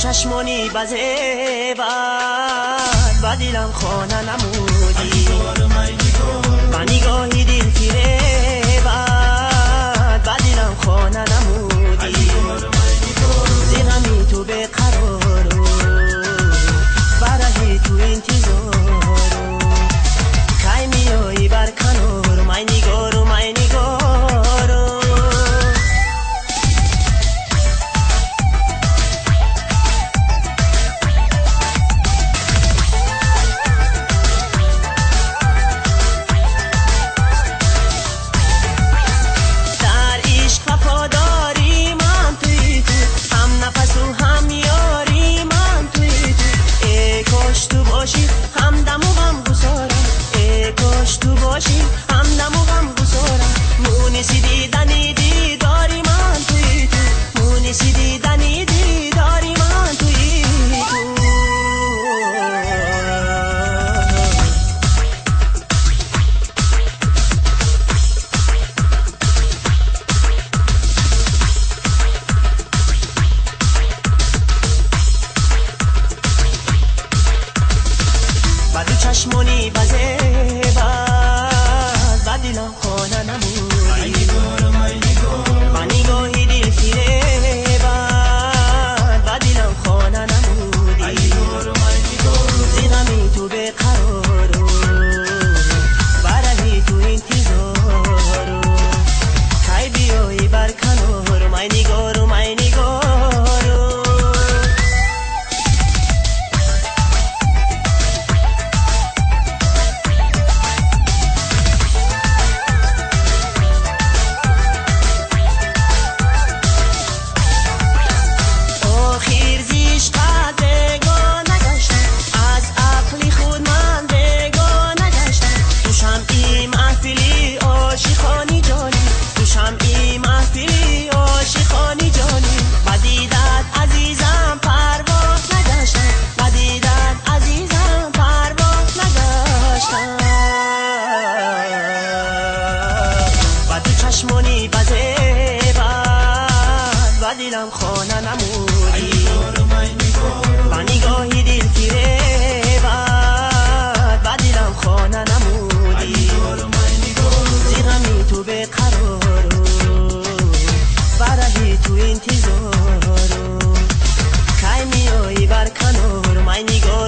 چشمانی بزه و دیلم خانه نمودی و نگاهی دل فیره و دیلم خانه نمودی زیغمی تو به قرارو برهی تو انتظارو کای میایی بر کنارو مای نگارو مای نگارو چشمانی بزه و دیلم خانه نمودی و نگاهی دل فیره و دیلم خانه نمودی زیغمی تو به قرارو برهی تو انتظارو کای بیایی بر کنارو مای نگارو مای نگارو چشمانی بزه و دیلم خانه نمودی و نگاهی دل فیره و دیلم خانه نمودی زیغمی تو به قرارو برهی تو انتظارو کای میایی بر کنارو مای نگارو